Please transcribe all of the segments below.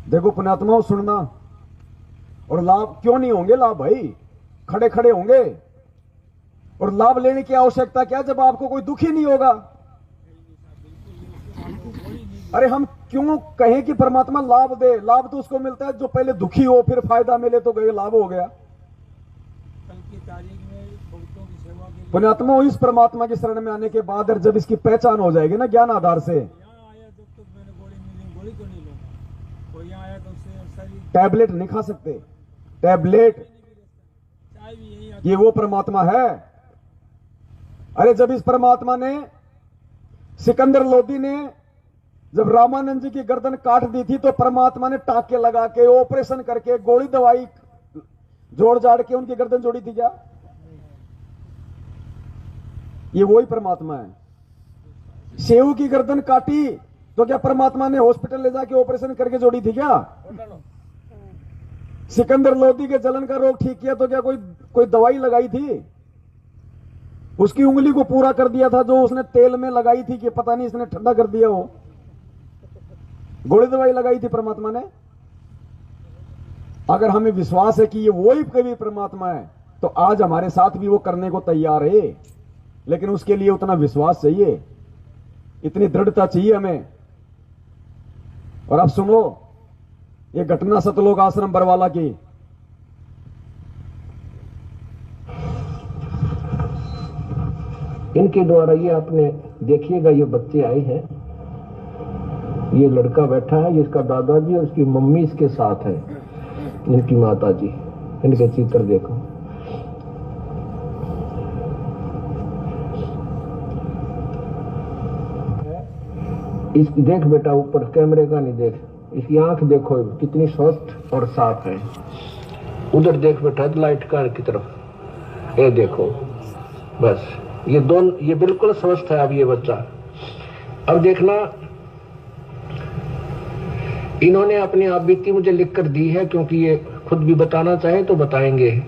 देखो पुण्यात्माओं, सुनना, और लाभ क्यों नहीं होंगे? लाभ भाई खड़े खड़े होंगे। और लाभ लेने की आवश्यकता क्या जब आपको कोई दुखी नहीं होगा? अरे हम क्यों कहें कि परमात्मा लाभ दे? लाभ तो उसको मिलता है जो पहले दुखी हो, फिर फायदा मिले तो गए लाभ हो गया। कल की तारीख में भक्तों की सेवा के लिए पुण्यात्मा, इस परमात्मा की शरण में आने के बाद और जब इसकी पहचान हो जाएगी ना ज्ञान आधार से, यहाँ आया जब तक मैंने गोली मिली, गोली तो नहीं लूंगा। कोई यहाँ आया तो उससे शरीर टैबलेट नहीं खा सकते। टैबलेट चाय भी यही आती ये वो परमात्मा है। अरे जब इस परमात्मा ने, सिकंदर लोदी ने जब रामानंद जी की गर्दन काट दी थी तो परमात्मा ने टाके लगा के, ऑपरेशन करके, गोली दवाई जोड़ जाड़ के उनकी गर्दन जोड़ी थी क्या? ये वही परमात्मा है। सेऊ की गर्दन काटी तो क्या परमात्मा ने हॉस्पिटल ले जाके ऑपरेशन करके जोड़ी थी क्या? सिकंदर लोदी के जलन का रोग ठीक किया तो क्या कोई दवाई लगाई थी? उसकी उंगली को पूरा कर दिया था जो उसने तेल में लगाई थी कि पता नहीं इसने ठंडा कर दिया हो। गोली दवाई लगाई थी परमात्मा ने। अगर हमें विश्वास है कि ये वही कभी परमात्मा है तो आज हमारे साथ भी वो करने को तैयार है, लेकिन उसके लिए उतना विश्वास चाहिए, इतनी दृढ़ता चाहिए हमें। और अब सुनो ये घटना सतलोक आश्रम बरवाला की। इनके द्वारा ये आपने देखिएगा, ये बच्चे आए हैं, ये लड़का बैठा है, इसका दादाजी और उसकी मम्मी इसके साथ है, इनकी माता जी। इनके चित्र देखो, इसकी देख बेटा, ऊपर कैमरे का नहीं देख, इसकी आंख देखो कितनी स्वस्थ और साफ है। उधर देख बेटा लाइट का की तरफ, ये देखो, बस ये दोनों, ये बिल्कुल स्वस्थ है अब ये बच्चा। अब देखना, इन्होंने अपनी आप बीती मुझे लिखकर दी है, क्योंकि ये खुद भी बताना चाहे तो बताएंगे।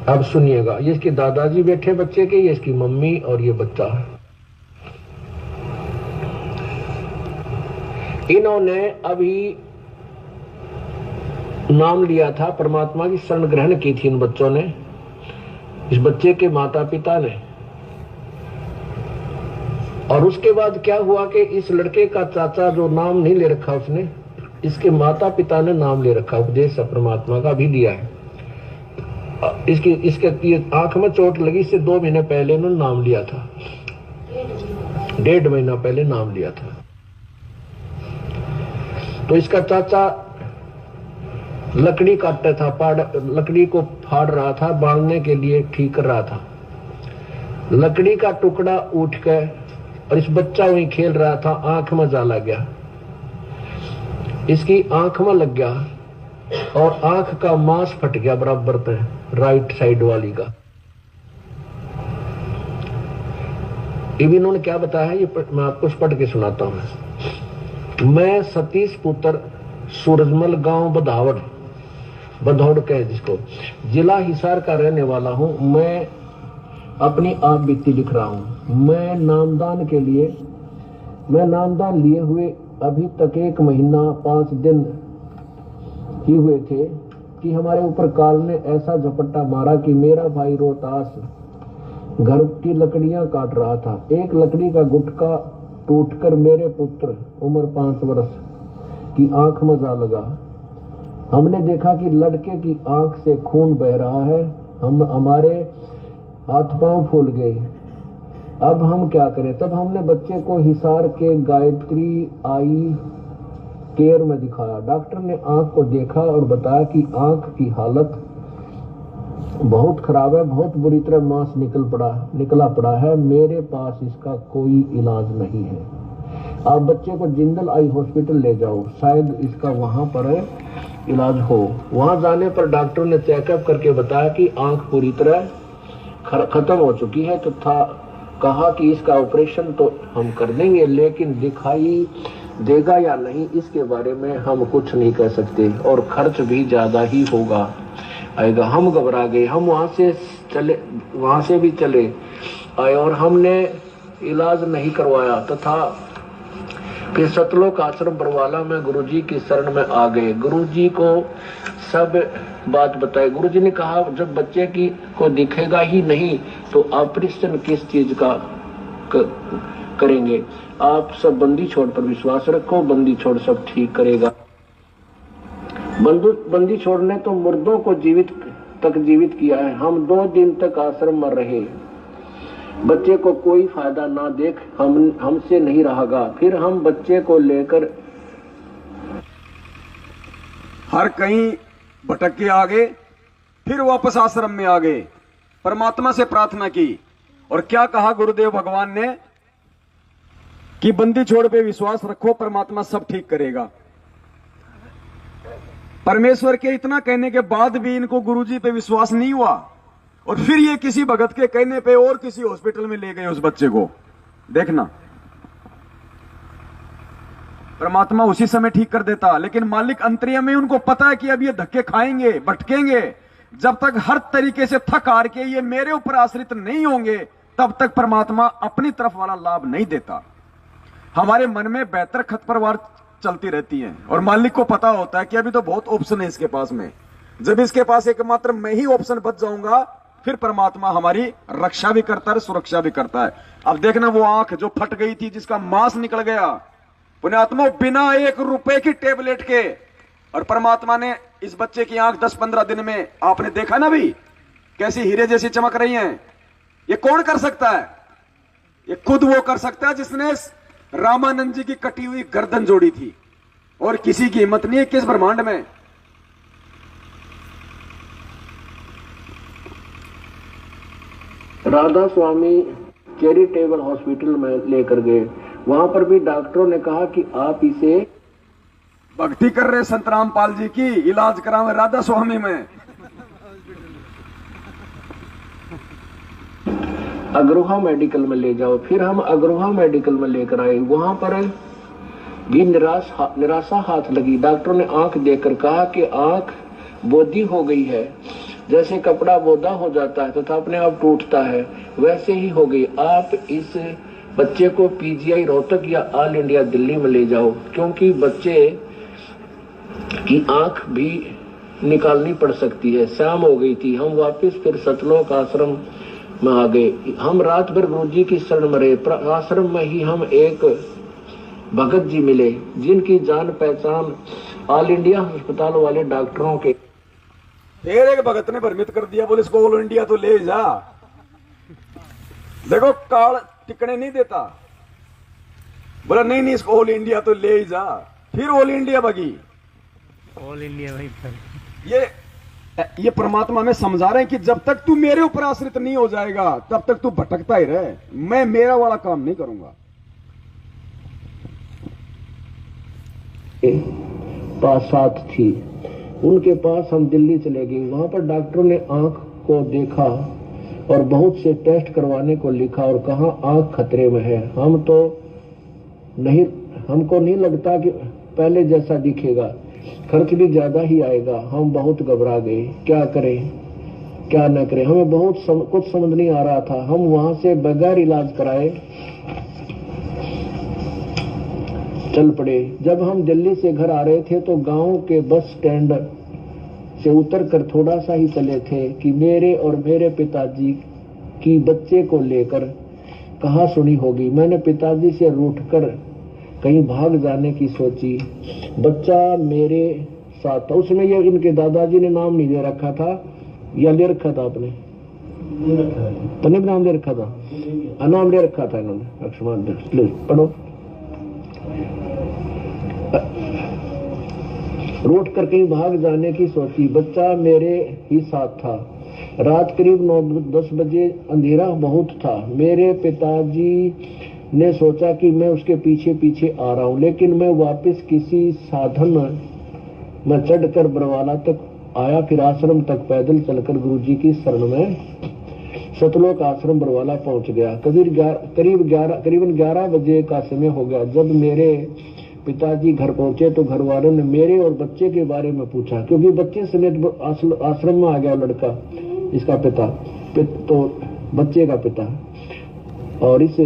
अब सुनिएगा, ये इसके दादाजी बैठे बच्चे के, ये इसकी मम्मी और ये बच्चा। इन्होंने अभी नाम लिया था, परमात्मा की शरण ग्रहण की थी इन बच्चों ने, इस बच्चे के माता पिता ने। और उसके बाद क्या हुआ कि इस लड़के का चाचा जो नाम नहीं ले रखा उसने, इसके माता पिता ने नाम ले रखा, उपदेश परमात्मा का भी दिया है। इसके आंख में चोट लगी, इससे 2 महीने पहले इन्होंने नाम लिया था, 1.5 महीना पहले नाम लिया था। तो इसका चाचा लकड़ी काटता था, लकड़ी को फाड़ रहा था, बांधने के लिए ठीक कर रहा था। लकड़ी का टुकड़ा उठ कर, और इस बच्चा वहीं खेल रहा था, आंख में जा लग गया, इसकी आंख में लग गया और आंख का मांस फट गया बराबर पे, राइट साइड वाली का। अब इन्होंने क्या बताया, ये मैं आपको पढ़ के सुनाता हूं। मैं सतीश पुत्र सूरजमल, गांव बधौड़ कहे जिसको, जिला हिसार का रहने वाला हूं। मैं अपनी आप बीती लिख रहा हूं। मैं नामदान लिए हुए अभी तक 1 महीना 5 दिन ही हुए थे कि हमारे ऊपर काल ने ऐसा झपट्टा मारा कि मेरा भाई रोहतास घर की लकड़ियां काट रहा था। एक लकड़ी का गुटका टूटकर मेरे पुत्र उम्र 5 वर्ष की आंख में जा लगा। हमने देखा कि लड़के की आंख से खून बह रहा है। हमारे हाथ पांव फूल गए। अब हम क्या करें? तब हमने बच्चे को हिसार के गायत्री आई केयर में दिखाया। डॉक्टर ने आंख को देखा और बताया कि आंख की हालत बहुत खराब है, बहुत बुरी तरह मांस निकला पड़ा है, मेरे पास इसका कोई इलाज नहीं है। आप बच्चे को जिंदल आई हॉस्पिटल ले जाओ, शायद इसका वहां पर इलाज हो। वहां जाने पर डॉक्टर ने चेकअप करके बताया कि आंख पूरी तरह खत्म हो चुकी है, तो कहा कि इसका ऑपरेशन तो हम कर देंगे, लेकिन दिखाई देगा या नहीं इसके बारे में हम कुछ नहीं कह सकते, और खर्च भी ज्यादा ही आएगा। हम घबरा गए। हम वहां से भी चले आए और हमने इलाज नहीं करवाया तथा फिर सतलोक आश्रम बरवाला में गुरुजी की शरण में आ गए। गुरुजी को सब बात बताई। गुरुजी ने कहा जब बच्चे की को दिखेगा ही नहीं तो ऑपरेशन किस चीज का करेंगे। आप सब बंदी छोड़ पर विश्वास रखो, बंदी छोड़ सब ठीक करेगा। बंदी छोड़ ने तो मुर्दों को जीवित किया है। हम 2 दिन तक आश्रम में रहे। बच्चे को कोई फायदा ना देख हमसे नहीं रहागा। फिर हम बच्चे को लेकर हर कहीं भटक के आ गए, फिर वापस आश्रम में आ गए। परमात्मा से प्रार्थना की और क्या कहा गुरुदेव भगवान ने कि बंदी छोड़ पे विश्वास रखो, परमात्मा सब ठीक करेगा। परमेश्वर के इतना कहने के बाद भी इनको गुरुजी पे विश्वास नहीं हुआ और फिर ये किसी भगत के कहने पे और किसी हॉस्पिटल में ले गए उस बच्चे को। देखना, परमात्मा उसी समय ठीक कर देता, लेकिन मालिक अंतर्यामी में उनको पता है कि अब ये धक्के खाएंगे, भटकेंगे। जब तक हर तरीके से थक हार के ये मेरे ऊपर आश्रित नहीं होंगे तब तक परमात्मा अपनी तरफ वाला लाभ नहीं देता। हमारे मन में बेहतर खतपरवार चलती रहती है और मालिक को पता होता है कि अभी तो बहुत ऑप्शन है इसके पास में। जब इसके पास एकमात्र मैं ही ऑप्शन बच जाऊंगा फिर परमात्मा हमारी रक्षा भी करता है, सुरक्षा भी करता है। अब देखना, वो आंख जो फट गई थी, जिसका मांस निकल गया, पुण्यात्मा बिना 1 रुपए की टेबलेट के, और परमात्मा ने इस बच्चे की आंख 10-15 दिन में, आपने देखा ना भी कैसी हीरे जैसी चमक रही हैं। ये कौन कर सकता है? ये खुद वो कर सकता है जिसने रामानंद जी की कटी हुई गर्दन जोड़ी थी, और किसी की हिम्मत नहीं है किस ब्रह्मांड में। राधा स्वामी चैरिटेबल हॉस्पिटल में लेकर गए। वहां पर भी डॉक्टरों ने कहा कि आप इसे भक्ति कर रहे संत रामपाल जी की, इलाज करावे राधा स्वामी में। अग्रोहा मेडिकल में ले जाओ। फिर हम अग्रोहा मेडिकल में लेकर आए। वहां पर भी निराशा हाथ लगी। डॉक्टरों ने आंख देखकर कहा कि आंख बोदी हो गई है। जैसे कपड़ा बोदा हो जाता है तथा अपने आप टूटता है, वैसे ही हो गई। आप इस बच्चे को पीजीआई रोहतक या ऑल इंडिया दिल्ली में ले जाओ, क्योंकि बच्चे की आंख भी निकालनी पड़ सकती है। शाम हो गई थी। हम वापस फिर सतलोक आश्रम में आ गए। हम रात भर गुरुजी की शरण में रहे। आश्रम में ही हम एक भगत जी मिले, जिनकी जान पहचान ऑल इंडिया अस्पताल वाले डॉक्टरों के। फिर एक भगत ने भ्रमित कर दिया, बोले इसको ऑल इंडिया तो ले जा। देखो काल टिकने नहीं देता, बोला नहीं इसको ऑल इंडिया तो ले जा। फिर ऑल इंडिया भगी। ऑल इंडिया भाई ये परमात्मा में समझा रहे हैं कि जब तक तू मेरे ऊपर आश्रित नहीं हो जाएगा तब तक तू भटकता ही रहे। मैं मेरा वाला काम नहीं करूंगा। पास साथ थी, उनके पास हम दिल्ली चले गए। वहां पर डॉक्टरों ने आंख को देखा और बहुत से टेस्ट करवाने को लिखा और कहा आंख खतरे में है। हमको नहीं लगता कि पहले जैसा दिखेगा, खर्च भी ज्यादा ही आएगा। हम बहुत घबरा गए, क्या करें क्या न करें। हमें कुछ समझ नहीं आ रहा था। हम वहां से बगैर इलाज कराए चल पड़े। जब हम दिल्ली से घर आ रहे थे तो गांव के बस स्टैंड से उतरकर थोड़ा सा ही चले थे कि मेरे और मेरे पिताजी की बच्चे को लेकर कहा सुनी होगी। मैंने पिताजी से रूठकर कहीं भाग जाने की सोची। बच्चा मेरे साथ था। उसमें ये इनके दादाजी ने नाम नहीं दे रखा था, या ले रखा था आपने? तने नाम दे रखा था, नाम दे रखा था इन्होंने। लक्ष्मण पढ़ो। रूठ कर कहीं भाग जाने की सोची। बच्चा मेरे ही साथ था। रात करीब 9-10 बजे, अंधेरा बहुत था। मेरे पिताजी ने सोचा कि मैं उसके पीछे पीछे आ रहा हूं, लेकिन मैं वापस किसी साधन में चढ़कर बरवाला तक आया। फिर आश्रम तक पैदल चलकर गुरुजी की शरण में सतलोक आश्रम बरवाला पहुंच गया। करीबन 11 बजे का समय हो गया। जब मेरे पिताजी घर पहुंचे तो घर वालों ने मेरे और बच्चे के बारे में पूछा, क्योंकि बच्चे समेत आश्रम में आ गया लड़का, इसका पिता तो बच्चे का पिता। और इस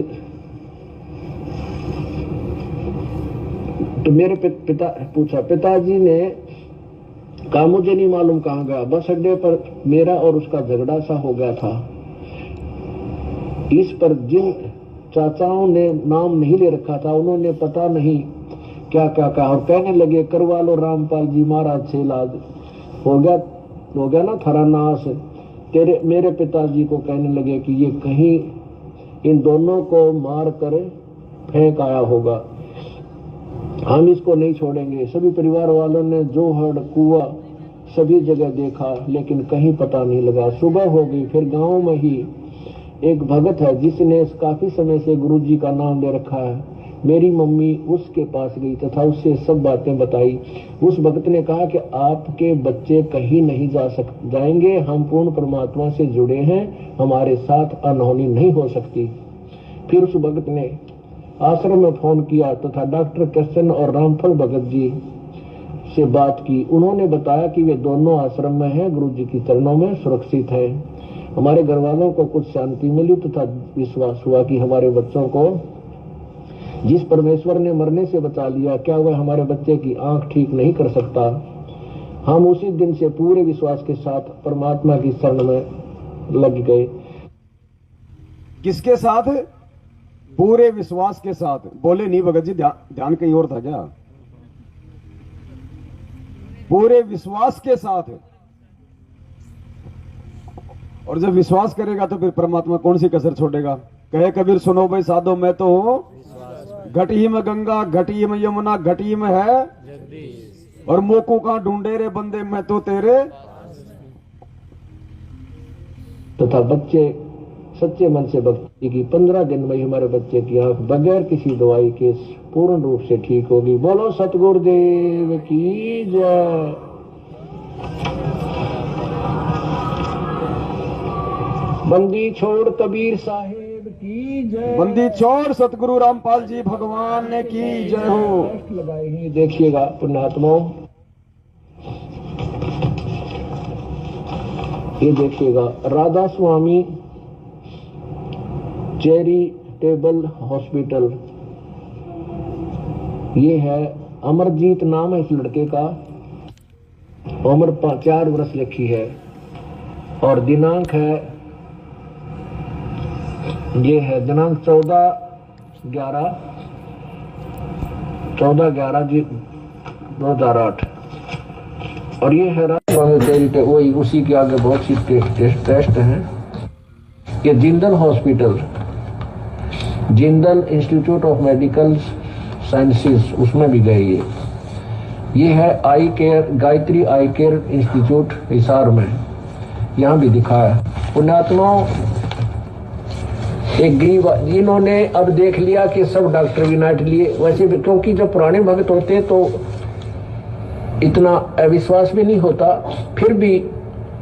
तो मेरे पिता पूछा, पिताजी ने कहा मुझे नहीं मालूम कहाँ गया, बस अड्डे पर मेरा और उसका झगड़ा सा हो गया था। इस पर जिन चाचाओं ने नाम नहीं ले रखा था उन्होंने पता नहीं क्या क्या कहा और कहने लगे करवा लो रामपाल जी महाराज से इलाज, हो गया ना थारा नाश। मेरे पिताजी को कहने लगे कि ये कहीं इन दोनों को मार कर फेंक आया होगा, हम इसको नहीं छोड़ेंगे। सभी परिवार वालों ने जोहड़ कुआ सभी जगह देखा लेकिन कहीं पता नहीं लगा। सुबह हो गई, फिर गांव में ही एक भगत है जिसने काफी समय से गुरुजी का नाम ले रखा है। मेरी मम्मी उसके पास गई तथा उससे सब बातें बताई। उस भगत ने कहा कि आपके बच्चे कहीं नहीं जाएंगे, हम पूर्ण परमात्मा से जुड़े हैं, हमारे साथ अनहोनी नहीं हो सकती। फिर उस भगत ने आश्रम में फोन किया तथा डॉक्टर कृष्ण और रामफल भगत जी से बात की। उन्होंने बताया कि वे दोनों आश्रम में हैं, गुरुजी की चरणों में सुरक्षित हैं। हमारे घर वालों को कुछ शांति मिली तथा विश्वास हुआ कि हमारे बच्चों को जिस परमेश्वर ने मरने से बचा लिया, क्या वह हमारे बच्चे की आंख ठीक नहीं कर सकता। हम उसी दिन से पूरे विश्वास के साथ परमात्मा की शरण में लग गए। किसके साथ? पूरे विश्वास के साथ। बोले नहीं भगत जी, ध्यान कहीं और था क्या? पूरे विश्वास के साथ। और जब विश्वास करेगा तो फिर परमात्मा कौन सी कसर छोड़ेगा। कहे कबीर सुनो भाई साधो, मैं तो हूं घटी में गंगा, घटी में यमुना, घटी में है और मोको का ढूंढे रे बंदे, मैं तो तेरे। तथा बच्चे सच्चे मन से भक्ति की 15 दिन में हमारे बच्चे की आंख बगैर किसी दवाई के पूर्ण रूप से ठीक होगी। बोलो सतगुरुदेव की जय। बंदी छोड़ कबीर साहेब की जय। बंदी छोड़ सतगुरु रामपाल जी भगवान ने की जय हो। लगाए ही देखिएगा पुण्यात्माओं, ये देखिएगा राधा स्वामी चैरिटेबल हॉस्पिटल, ये है अमरजीत नाम है इस लड़के का, उम्र 4 वर्ष लिखी है और दिनांक है, ये है दिनांक 14/11 जी 2008 और ये है वही उसी के आगे बहुत सी टेस्ट हैं। ये Jindal hospital, Jindal institute of medical sciences, उसमें भी गए। ये है आई केयर, गायत्री आई केयर इंस्टीट्यूट हिसार में, यहाँ भी दिखा है। पुण्यात्माओं, एक गरीब इन्होंने अब देख लिया कि सब डॉक्टर विनाट लिए, वैसे भी क्योंकि जब पुराने भक्त होते तो इतना अविश्वास भी नहीं होता, फिर भी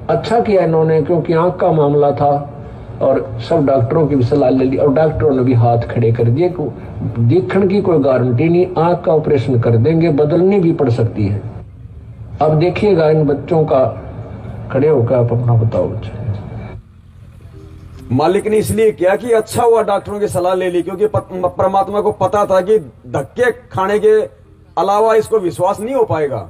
अच्छा किया इन्होंने क्योंकि आंख का मामला था और सब डॉक्टरों की भी सलाह ले ली और डॉक्टरों ने भी हाथ खड़े कर दिए। देखने की कोई गारंटी नहीं, आंख का ऑपरेशन कर देंगे, बदलनी भी पड़ सकती है। अब देखिएगा इन बच्चों का, खड़े होकर आप अपना बताओ। बच्चे मालिक ने इसलिए किया कि अच्छा हुआ डॉक्टरों की सलाह ले ली, क्योंकि परमात्मा को पता था कि धक्के खाने के अलावा इसको विश्वास नहीं हो पाएगा।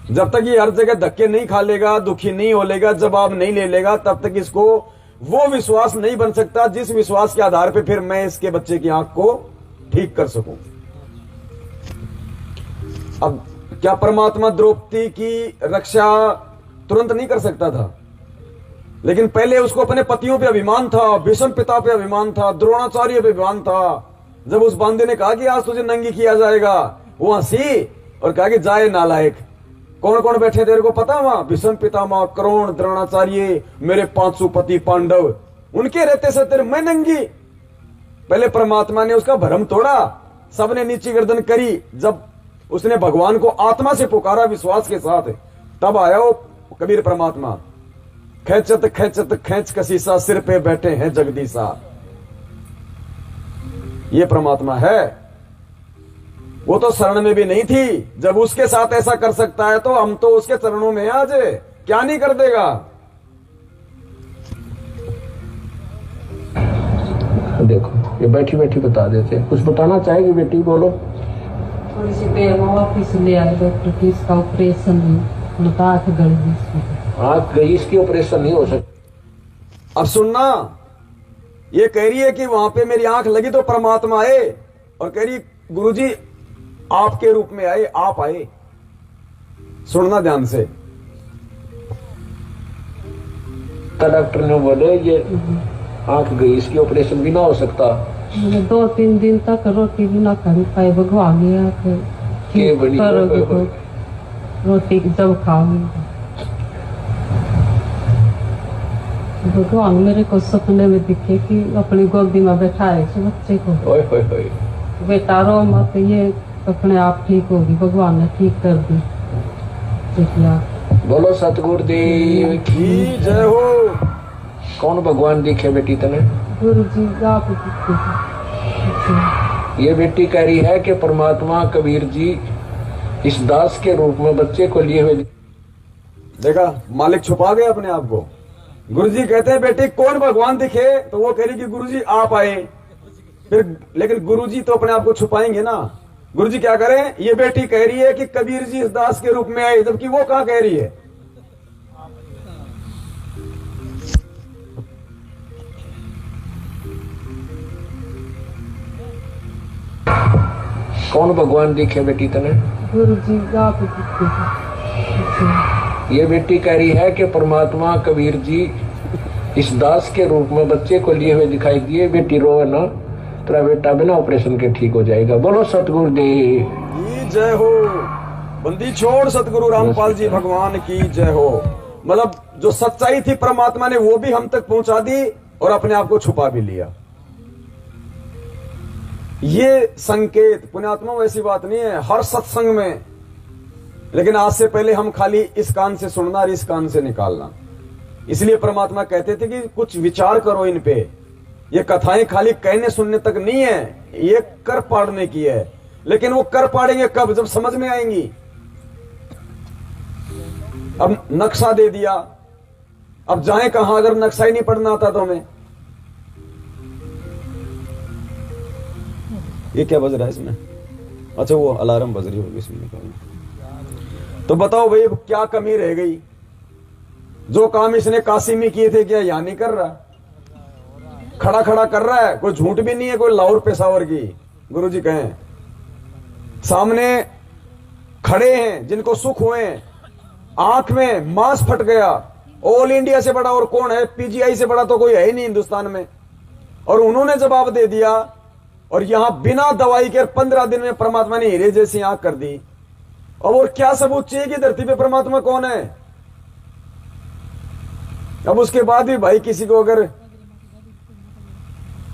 जब तक ये हर जगह धक्के नहीं खा लेगा, दुखी नहीं हो लेगा, जवाब नहीं ले लेगा, तब तक इसको वो विश्वास नहीं बन सकता जिस विश्वास के आधार पे फिर मैं इसके बच्चे की आंख को ठीक कर सकूं। अब क्या परमात्मा द्रौपदी की रक्षा तुरंत नहीं कर सकता था? लेकिन पहले उसको अपने पतियों पे अभिमान था, भीष्म पिता पे अभिमान था, द्रोणाचार्य पे अभिमान था। जब उस बांदे ने कहा कि आज तुझे नंगी किया जाएगा, वो हंसी और कहा कि जाए नालायक। कौन कौन बैठे तेरे को पता? वहां भीष्म पितामह, कर्ण, द्रोणाचार्य, मेरे 500 पति पांडव, उनके रहते से तेरे मैं नंगी। पहले परमात्मा ने उसका भ्रम तोड़ा, सबने नीची गर्दन करी। जब उसने भगवान को आत्मा से पुकारा विश्वास के साथ, तब आया वो कबीर परमात्मा। खेचत खेचत खेच कसीसा, सिर पे बैठे हैं जगदीशा। ये परमात्मा है। वो तो शरण में भी नहीं थी, जब उसके साथ ऐसा कर सकता है तो हम तो उसके चरणों में आज क्या नहीं कर देगा। देखो ये बैठी बैठी बता देते, कुछ बताना चाहेगी बेटी? बोलो। थोड़ी सी देर में वापिस ले आए डॉक्टर की इसका ऑपरेशन नहीं मतलब आँख गड़ गई इसकी। आँख गई, इसकी ऑपरेशन नहीं हो सकता। अब सुनना, ये कह रही है कि वहां पे मेरी आंख लगी तो परमात्मा आए, और कह रही गुरुजी आपके रूप में आए, आप आए। सुनना ध्यान से। डॉक्टर ने बोले ये आंख गई, इसकी ऑपरेशन भी ना हो सकता। मैंने 2-3 दिन तक रोटी भी ना खाई पाई, भगवान ने आके के बड़ी करोगे तो रोटी जब खाऊंगी। भगवान मेरे को सपने में दिखे कि अपनी गोदी में बैठाए इस बच्चे को, ओए होए होए, बेटा रो मत, ये अपने आप ठीक होगी, भगवान ने ठीक कर दी। बोलो सतगुरुदेव की जय हो। कौन भगवान दिखे बेटी तने? गुरु जी आप दिखे। ये बेटी कह रही है कि परमात्मा कबीर जी इस दास के रूप में बच्चे को लिए हुए। देखा, मालिक छुपा गए अपने आप को। गुरुजी कहते हैं बेटी कौन भगवान दिखे, तो वो कह रही कि गुरुजी आप आए। फिर लेकिन गुरुजी तो अपने आप को छुपाएंगे ना। गुरुजी क्या करें, ये बेटी कह रही है कि कबीर जी इस दास के रूप में आए, जबकि वो कहां कह रही है। कौन भगवान दिखे बेटी तने? गुरु जी आप दिखे। ये बेटी कह रही है कि परमात्मा कबीर जी इस दास के रूप में बच्चे को लिए हुए दिखाई दिए। बेटी रो ना, तेरा बेटा बिना ऑपरेशन के ठीक हो जाएगा। बोलो सतगुरुदेव की जय हो। बंदी छोड़ सतगुरु रामपाल जी भगवान की जय हो। मतलब जो सच्चाई थी परमात्मा ने वो भी हम तक पहुंचा दी और अपने आप को छुपा भी लिया। ये संकेत पुण्यात्मा वैसी बात नहीं है हर सत्संग में, लेकिन आज से पहले हम खाली इस कान से सुनना और इस कान से निकालना। इसलिए परमात्मा कहते थे कि कुछ विचार करो इन पे। ये कथाएं खाली कहने सुनने तक नहीं है, ये कर पाड़ने की है। लेकिन वो कर पाड़ेंगे कब, जब समझ में आएंगी। अब नक्शा दे दिया, अब जाए कहां अगर नक्शा ही नहीं पढ़ना आता तो हमें। ये क्या बज रहा है इसमें? अच्छा वो अलार्म बज रही होगी इसमें। तो बताओ भाई क्या कमी रह गई? जो काम इसने काशी में किए थे क्या यहां नहीं कर रहा? खड़ा खड़ा कर रहा है, कोई झूठ भी नहीं है, कोई लाहौर पेशावर की। गुरुजी कहें सामने खड़े हैं जिनको सुख हुए, आंख में मांस फट गया। ऑल इंडिया से बड़ा और कौन है? पीजीआई से बड़ा तो कोई है ही नहीं हिंदुस्तान में। और उन्होंने जवाब दे दिया, और यहां बिना दवाई के 15 दिन में परमात्मा ने हीरे जैसी आंख कर दी। और क्या सबूत चाहिए कि धरती पे परमात्मा कौन है? अब उसके बाद भी भाई किसी को अगर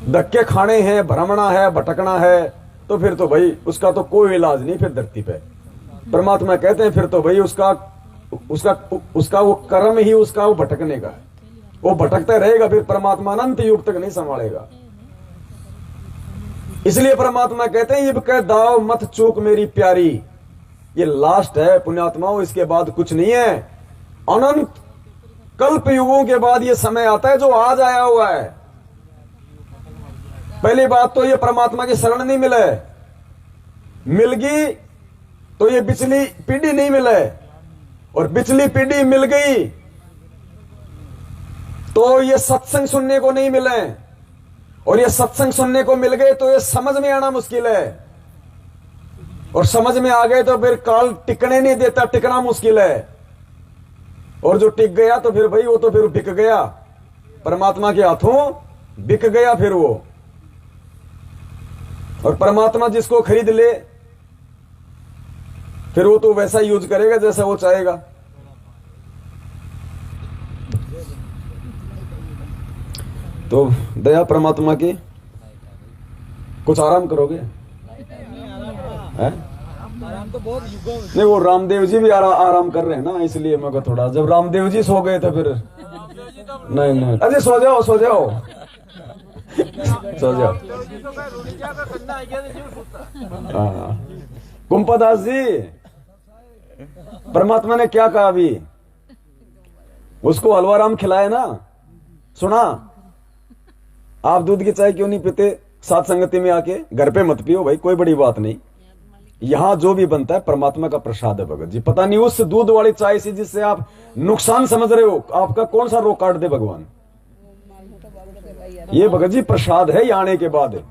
धक्के खाने हैं, भ्रमणा है, भटकना है, तो फिर तो भाई उसका तो कोई इलाज नहीं। फिर धरती पे परमात्मा कहते हैं फिर तो भाई उसका वो कर्म ही उसका वो भटकने का है। वो भटकता रहेगा, फिर परमात्मा अनंत युग तक नहीं संभालेगा। इसलिए परमात्मा कहते हैं ये कह दाव मत चूक मेरी प्यारी। ये लास्ट है पुण्यात्माओं, इसके बाद कुछ नहीं है। अनंत कल्प युगों के बाद ये समय आता है जो आज आया हुआ है। पहली बात तो ये परमात्मा की शरण नहीं मिले, मिलगी तो ये पिछली पीढ़ी नहीं मिले, और पिछली पीढ़ी मिल गई तो ये सत्संग सुनने को नहीं मिले, और ये सत्संग सुनने को मिल गए तो ये समझ में आना मुश्किल है, और समझ में आ गए तो फिर काल टिकने नहीं देता, टिकना मुश्किल है। और जो टिक गया तो फिर भाई वो तो फिर बिक गया, परमात्मा के हाथों बिक गया फिर वो। और परमात्मा जिसको खरीद ले फिर वो तो वैसा यूज करेगा जैसा वो चाहेगा। तो दया परमात्मा की। कुछ आराम करोगे? है? आराम तो बहुत युगों में। नहीं वो रामदेव जी भी आराम कर रहे हैं ना, इसलिए मैं थोड़ा, जब रामदेव जी सो गए तो फिर नहीं अरे सो जाओ सो जाओ सो जाओ। हाँ कुंपादास जी, परमात्मा ने क्या कहा अभी? उसको हलवा राम खिलाया ना, सुना? आप दूध की चाय क्यों नहीं पीते? साथ संगति में आके घर पे मत पियो भाई, कोई बड़ी बात नहीं। यहां जो भी बनता है परमात्मा का प्रसाद है भगत जी। पता नहीं उस दूध वाली चाय से जिससे आप नुकसान समझ रहे हो, आपका कौन सा रोग काट दे भगवान। ये भगत जी प्रसाद है ये आने के बाद।